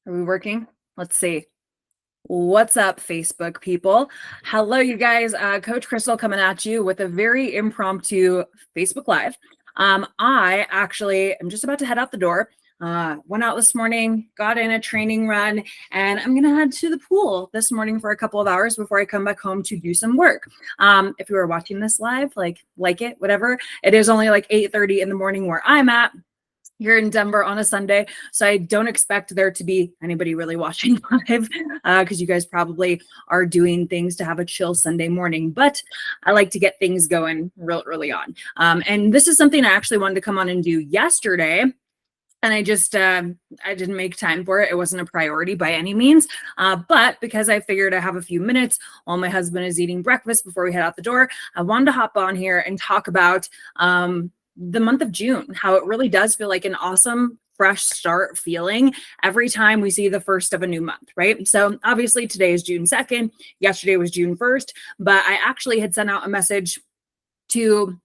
Are we working? Let's see. What's up, Facebook people? Hello, you guys. Coach Crystal coming at you with a very impromptu Facebook Live. I actually am just about to head out the door. Went out this morning, got in a training run, and I'm gonna head to the pool this morning for a couple of hours before I come back home to do some work. If you are watching this live, like it, whatever. It is only like 8:30 in the morning where I'm at. Here in Denver on a Sunday. So I don't expect there to be anybody really watching live because you guys probably are doing things to have a chill Sunday morning. But I like to get things going real early on. And this is something I actually wanted to come on and do yesterday. And I just, I didn't make time for it. It wasn't a priority by any means. But because I figured I have a few minutes while my husband is eating breakfast before we head out the door, I wanted to hop on here and talk about the month of June, how it really does feel like an awesome fresh start feeling every time we see the first of a new month, right? So obviously today is June 2nd. Yesterday was June 1st, but I actually had sent out a message to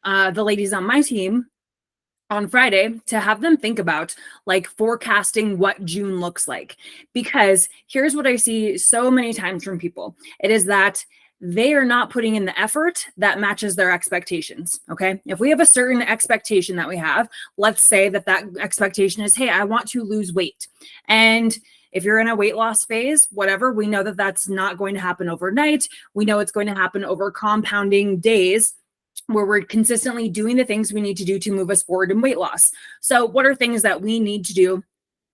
the ladies on my team on Friday to have them think about like forecasting what June looks like. Because here's what I see so many times from people. It is that they are not putting in the effort that matches their expectations. Okay. If we have a certain expectation that we have, let's say that expectation is, hey, I want to lose weight. And if you're in a weight loss phase, whatever, we know that that's not going to happen overnight. We know it's going to happen over compounding days where we're consistently doing the things we need to do to move us forward in weight loss. So what are things that we need to do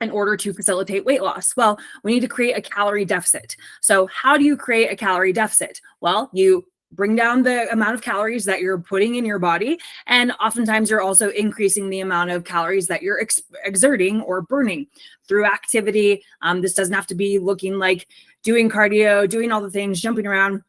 in order to facilitate weight loss? Well, we need to create a calorie deficit. So how do you create a calorie deficit? Well, you bring down the amount of calories that you're putting in your body. And oftentimes you're also increasing the amount of calories that you're exerting or burning through activity. This doesn't have to be looking like doing cardio, doing all the things, jumping around.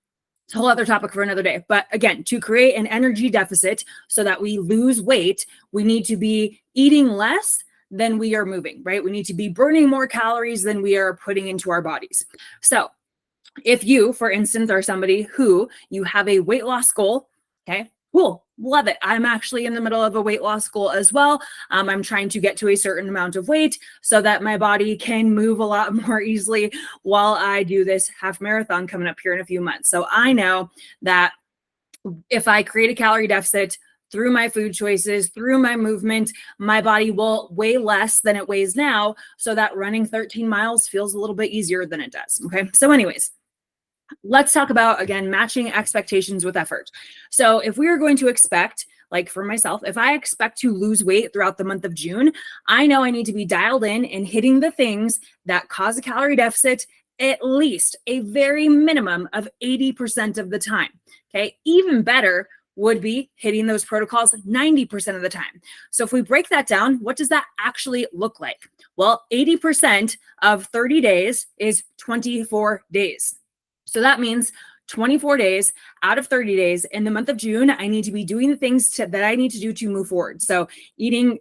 It's a whole other topic for another day. But again, to create an energy deficit so that we lose weight, we need to be eating less than we are moving, right? We need to be burning more calories than we are putting into our bodies. So if you, for instance, are somebody who you have a weight loss goal, okay, cool, love it. I'm actually in the middle of a weight loss goal as well. I'm trying to get to a certain amount of weight so that my body can move a lot more easily while I do this half marathon coming up here in a few months. So I know that if I create a calorie deficit through my food choices, through my movement, my body will weigh less than it weighs now, so that running 13 miles feels a little bit easier than it does. Okay. So anyways, let's talk about, again, matching expectations with effort. So if we are going to expect, like for myself, if I expect to lose weight throughout the month of June, I know I need to be dialed in and hitting the things that cause a calorie deficit at least a very minimum of 80% of the time. Okay. Even better would be hitting those protocols 90% of the time. So if we break that down, what does that actually look like? Well, 80% of 30 days is 24 days. So that means 24 days out of 30 days in the month of June, I need to be doing the things that I need to do to move forward. So eating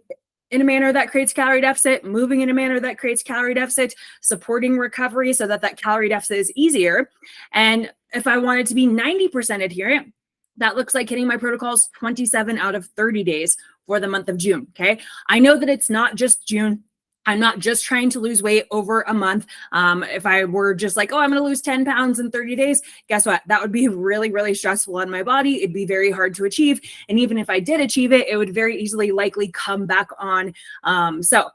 in a manner that creates calorie deficit, moving in a manner that creates calorie deficit, supporting recovery so that that calorie deficit is easier. And if I wanted to be 90% adherent, that looks like hitting my protocols 27 out of 30 days for the month of June. Okay. I know that it's not just June. I'm not just trying to lose weight over a month. If I were just like, oh, I'm going to lose 10 pounds in 30 days, guess what? That would be really, really stressful on my body. It'd be very hard to achieve. And even if I did achieve it, it would very easily likely come back on. So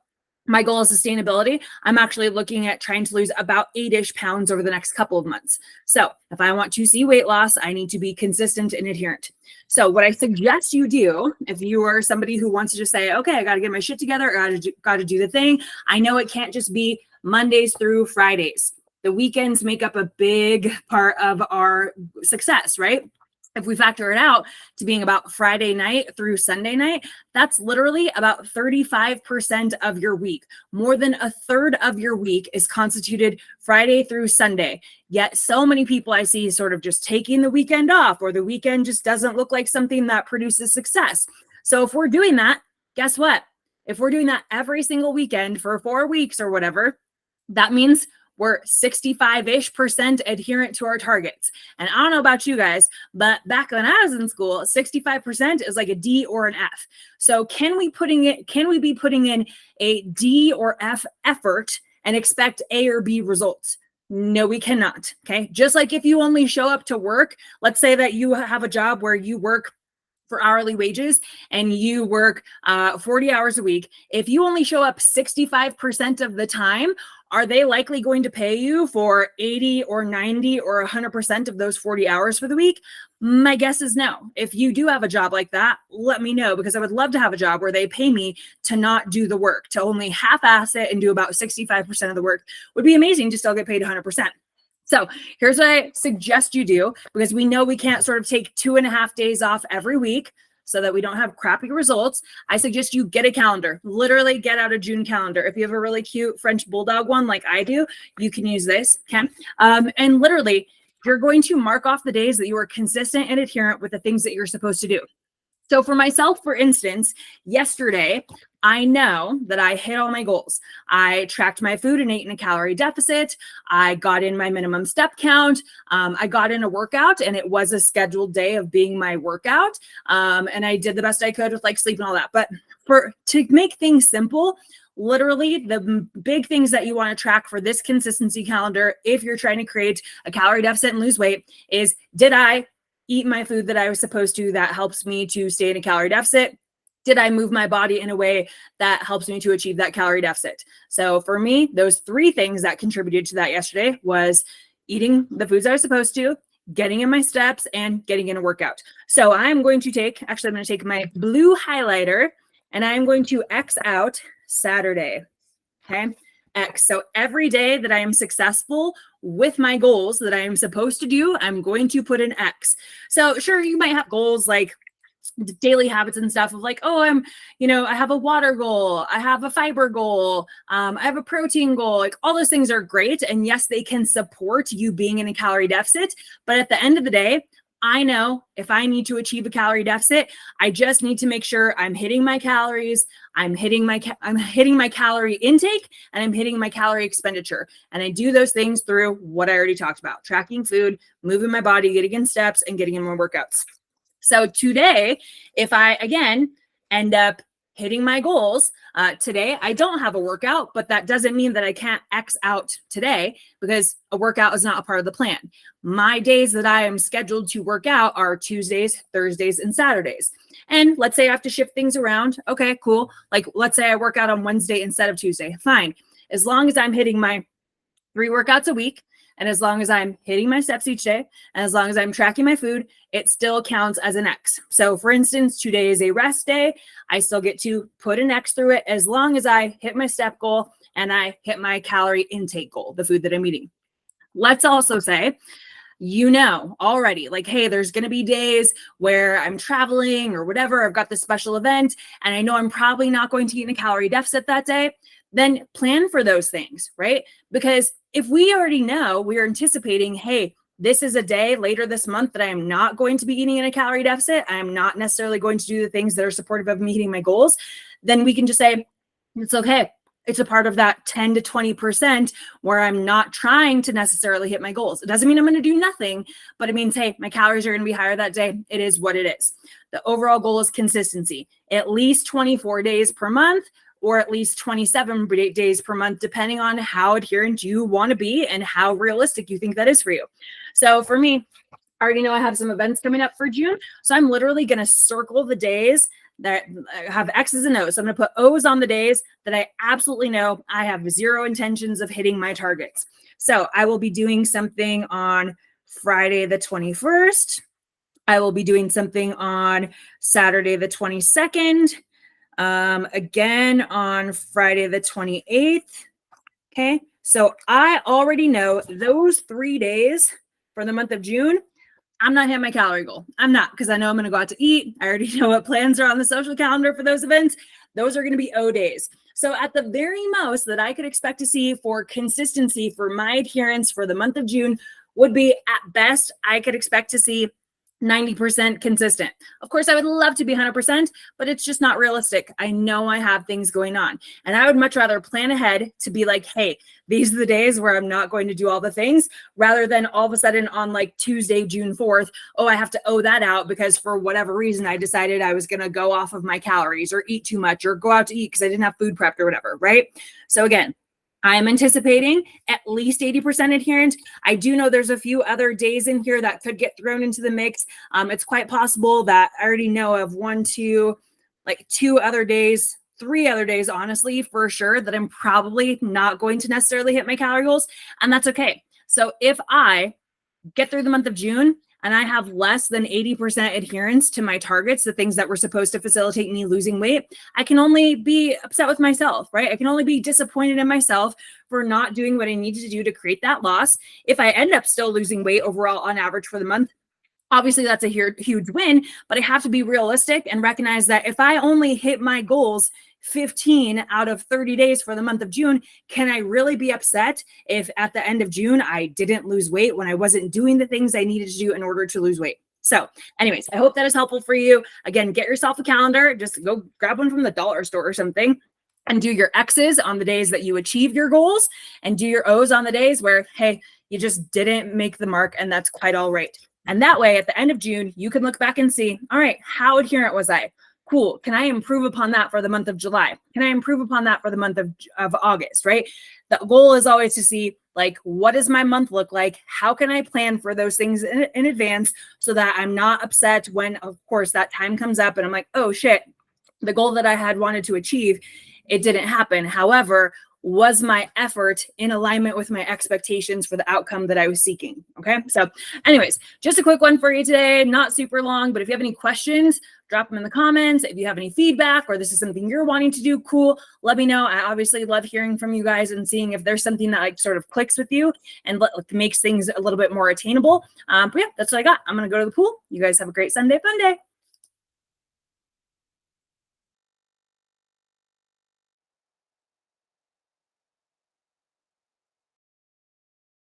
my goal is sustainability. I'm actually looking at trying to lose about 8-ish pounds over the next couple of months. So if I want to see weight loss, I need to be consistent and adherent. So what I suggest you do, if you are somebody who wants to just say, okay, I got to get my shit together, I got to do the thing. I know it can't just be Mondays through Fridays. The weekends make up a big part of our success, right? If we factor it out to being about Friday night through Sunday night, that's literally about 35% of your week. More than a third of your week is constituted Friday through Sunday. Yet so many people I see sort of just taking the weekend off, or the weekend just doesn't look like something that produces success. So if we're doing that, guess what? If we're doing that every single weekend for 4 weeks or whatever, that means we're 65-ish% adherent to our targets. And I don't know about you guys, but back when I was in school, 65% is like a D or an F. So can we be putting in a D or F effort and expect A or B results. No, we cannot. Okay. Just like if you only show up to work, let's say that you have a job where you work for hourly wages and you work 40 hours a week. If you only show up 65% of the time, are they likely going to pay you for 80 or 90 or 100% of those 40 hours for the week? My guess is no. If you do have a job like that, let me know, because I would love to have a job where they pay me to not do the work, to only half-ass it and do about 65% of the work. Would be amazing to still get paid 100%. So here's what I suggest you do, because we know we can't sort of take 2.5 days off every week so that we don't have crappy results. I suggest you get a calendar, literally get out a June calendar. If you have a really cute French bulldog one like I do, you can use this, okay? And literally, you're going to mark off the days that you are consistent and adherent with the things that you're supposed to do. So for myself, for instance, yesterday, I know that I hit all my goals. I tracked my food and ate in a calorie deficit. I got in my minimum step count. I got in a workout, and it was a scheduled day of being my workout. And I did the best I could with like sleep and all that. But to make things simple, literally the big things that you want to track for this consistency calendar, if you're trying to create a calorie deficit and lose weight, is, did I eat my food that I was supposed to that helps me to stay in a calorie deficit? Did I move my body in a way that helps me to achieve that calorie deficit? So for me, those 3 things that contributed to that yesterday was eating the foods I was supposed to, getting in my steps, and getting in a workout. So I'm going to take my blue highlighter and I'm going to X out Saturday. Okay. X. So every day that I am successful with my goals that I am supposed to do, I'm going to put an X. So sure, you might have goals like daily habits and stuff of like, oh, I have a water goal, I have a fiber goal, I have a protein goal. Like all those things are great. And yes, they can support you being in a calorie deficit. But at the end of the day, I know if I need to achieve a calorie deficit, I just need to make sure I'm hitting my calories, I'm hitting my calorie intake, and I'm hitting my calorie expenditure. And I do those things through what I already talked about: tracking food, moving my body, getting in steps, and getting in my workouts. So today, if I, again, end up hitting my goals, today I don't have a workout, but that doesn't mean that I can't X out today, because a workout is not a part of the plan. My days that I am scheduled to work out are Tuesdays, Thursdays, and Saturdays. And let's say I have to shift things around. Okay, cool. Like let's say I work out on Wednesday instead of Tuesday. Fine. As long as I'm hitting my 3 workouts a week, and as long as I'm hitting my steps each day, and as long as I'm tracking my food, it still counts as an X. So for instance, today is a rest day. I still get to put an X through it as long as I hit my step goal and I hit my calorie intake goal, the food that I'm eating. Let's also say, already, like, hey, there's going to be days where I'm traveling or whatever, I've got this special event, and I know I'm probably not going to eat in a calorie deficit that day. Then plan for those things, right? Because if we already know, we are anticipating, hey, this is a day later this month that I am not going to be eating in a calorie deficit, I am not necessarily going to do the things that are supportive of me hitting my goals, then we can just say, it's okay. It's a part of that 10 to 20% where I'm not trying to necessarily hit my goals. It doesn't mean I'm going to do nothing, but it means, hey, my calories are going to be higher that day. It is what it is. The overall goal is consistency, at least 24 days per month, or at least 27 days per month, depending on how adherent you want to be and how realistic you think that is for you. So for me, I already know I have some events coming up for June. So I'm literally going to circle the days that have X's and O's. So I'm going to put O's on the days that I absolutely know I have zero intentions of hitting my targets. So I will be doing something on Friday the 21st. I will be doing something on Saturday the 22nd. Again on Friday the 28th. Okay. So I already know those 3 days for the month of June, I'm not hitting my calorie goal. I'm not, because I know I'm going to go out to eat. I already know what plans are on the social calendar for those events. Those are going to be O days. So at the very most that I could expect to see for consistency for my adherence for the month of June would be, at best, I could expect to see 90% consistent. Of course, I would love to be 100%, but it's just not realistic. I know I have things going on, and I would much rather plan ahead to be like, hey, these are the days where I'm not going to do all the things, rather than all of a sudden on like Tuesday, June 4th, oh, I have to owe that out because for whatever reason, I decided I was going to go off of my calories or eat too much or go out to eat because I didn't have food prepped or whatever, right? So again, I'm anticipating at least 80% adherence. I do know there's a few other days in here that could get thrown into the mix. It's quite possible that I already know of two other days, 3 other days, honestly, for sure, that I'm probably not going to necessarily hit my calorie goals. And that's okay. So if I get through the month of June and I have less than 80% adherence to my targets, the things that were supposed to facilitate me losing weight, I can only be upset with myself, right? I can only be disappointed in myself for not doing what I needed to do to create that loss. If I end up still losing weight overall on average for the month, obviously that's a huge win, but I have to be realistic and recognize that if I only hit my goals 15 out of 30 days for the month of June, can I really be upset if at the end of June I didn't lose weight when I wasn't doing the things I needed to do in order to lose weight? So anyways, I hope that is helpful for you. Again, get yourself a calendar, just go grab one from the dollar store or something, and do your X's on the days that you achieve your goals and do your O's on the days where, hey, you just didn't make the mark, and that's quite all right. And that way, at the end of June, you can look back and see, all right, how adherent was I? Cool. Can I improve upon that for the month of July? Can I improve upon that for the month of August, right? The goal is always to see, like, what does my month look like? How can I plan for those things in advance so that I'm not upset when, of course, that time comes up and I'm like, oh, shit, the goal that I had wanted to achieve, it didn't happen. However, was my effort in alignment with my expectations for the outcome that I was seeking? Okay. So anyways, just a quick one for you today, not super long, but if you have any questions, drop them in the comments. If you have any feedback or this is something you're wanting to do, cool, let me know. I obviously love hearing from you guys and seeing if there's something that like sort of clicks with you and makes things a little bit more attainable. But yeah, that's what I got. I'm going to go to the pool. You guys have a great Sunday, fun day.